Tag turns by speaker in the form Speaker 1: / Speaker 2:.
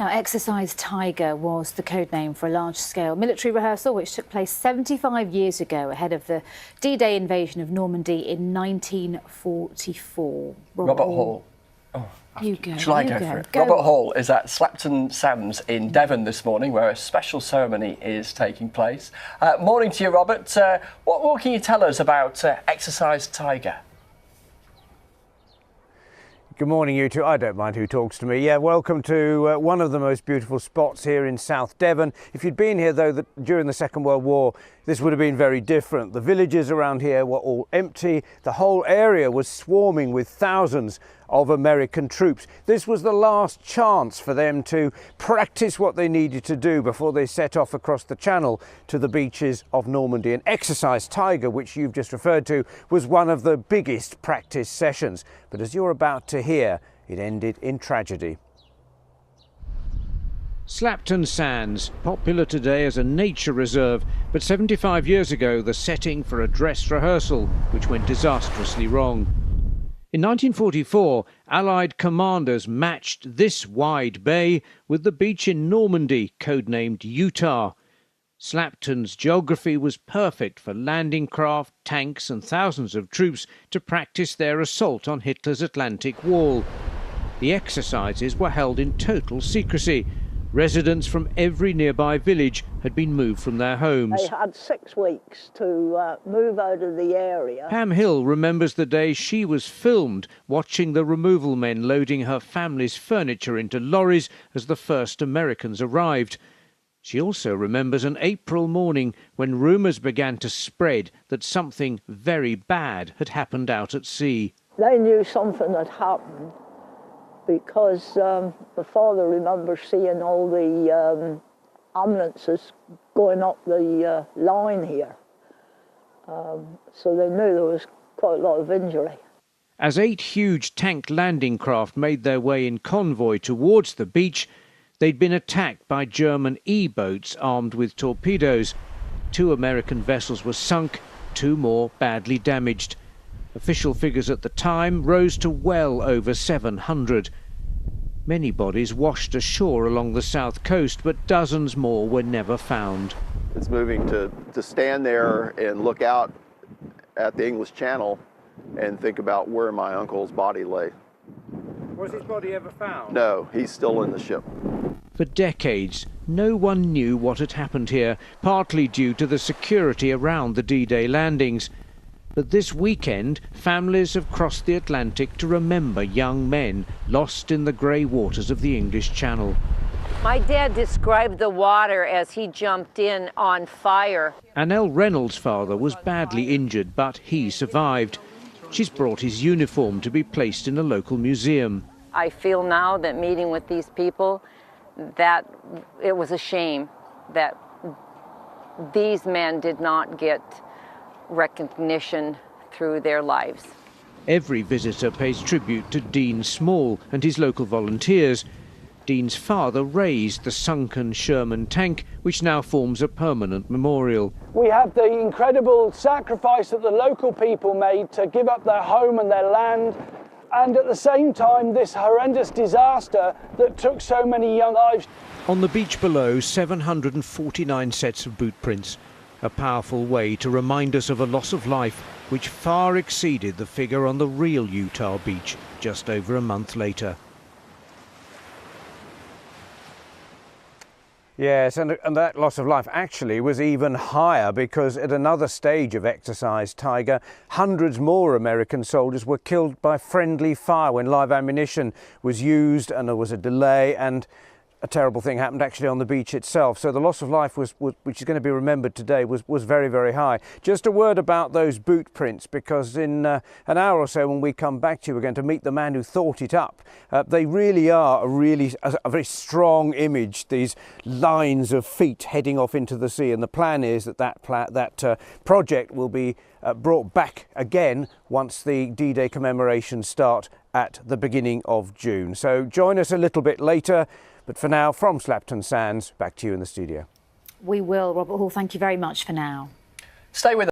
Speaker 1: Now, Exercise Tiger was the code name for a large-scale military rehearsal which took place 75 years ago ahead of the D-Day invasion of Normandy in 1944.
Speaker 2: Robert Hall. Oh,
Speaker 1: you go.
Speaker 2: Shall I go for it? Robert Hall is at Slapton Sands in Devon this morning, where a special ceremony is taking place. Morning to you, Robert. What can you tell us about Exercise Tiger?
Speaker 3: Good morning, you two. I don't mind who talks to me. Yeah, welcome to one of the most beautiful spots here in South Devon. If you'd been here, though, during the Second World War, this would have been very different. The villages around here were all empty. The whole area was swarming with thousands of American troops. This was the last chance for them to practice what they needed to do before they set off across the channel to the beaches of Normandy. And Exercise Tiger, which you've just referred to, was one of the biggest practice sessions. But as you're about to hear, it ended in tragedy.
Speaker 4: Slapton Sands, popular today as a nature reserve, but 75 years ago the setting for a dress rehearsal, which went disastrously wrong. In 1944, Allied commanders matched this wide bay with the beach in Normandy, codenamed Utah. Slapton's geography was perfect for landing craft, tanks and thousands of troops to practice their assault on Hitler's Atlantic Wall. The exercises were held in total secrecy. Residents from every nearby village had been moved from their homes.
Speaker 5: They had 6 weeks to move out of the area.
Speaker 4: Pam Hill remembers the day she was filmed watching the removal men loading her family's furniture into lorries as the first Americans arrived. She also remembers an April morning when rumours began to spread that something very bad had happened out at sea.
Speaker 5: They knew something had happened because the father remembers seeing all the ambulances going up the line here. So they knew there was quite a lot of injury.
Speaker 4: As 8 huge tank landing craft made their way in convoy towards the beach, they'd been attacked by German E-boats armed with torpedoes. 2 American vessels were sunk, 2 more badly damaged. Official figures at the time rose to well over 700. Many bodies washed ashore along the south coast, but dozens more were never found.
Speaker 6: It's moving to stand there and look out at the English Channel and think about where my uncle's body lay.
Speaker 3: Was his body ever found?
Speaker 6: No, he's still in the ship.
Speaker 4: For decades, no one knew what had happened here, partly due to the security around the D-Day landings. But this weekend, families have crossed the Atlantic to remember young men lost in the grey waters of the English Channel.
Speaker 7: My dad described the water as he jumped in on fire.
Speaker 4: Annelle Reynolds' father was badly injured, but he survived. She's brought his uniform to be placed in a local museum.
Speaker 7: I feel now that meeting with these people, that it was a shame that these men did not get recognition through their lives.
Speaker 4: Every visitor pays tribute to Dean Small and his local volunteers. Dean's father raised the sunken Sherman tank, which now forms a permanent memorial.
Speaker 8: We have the incredible sacrifice that the local people made to give up their home and their land, and at the same time this horrendous disaster that took so many young lives.
Speaker 4: On the beach below, 749 sets of boot prints. A powerful way to remind us of a loss of life which far exceeded the figure on the real Utah beach just over a month later.
Speaker 3: Yes, and that loss of life actually was even higher because at another stage of Exercise Tiger, hundreds more American soldiers were killed by friendly fire when live ammunition was used and there was a delay, and a terrible thing happened actually on the beach itself. So the loss of life, which is going to be remembered today, was very, very high. Just a word about those boot prints, because in an hour or so when we come back to you, we're going to meet the man who thought it up. They really are a very strong image, these lines of feet heading off into the sea. And the plan is that project will be brought back again once the D-Day commemorations start at the beginning of June. So join us a little bit later. But for now, from Slapton Sands, back to you in the studio.
Speaker 1: We will. Robert Hall, thank you very much for now.
Speaker 2: Stay with us.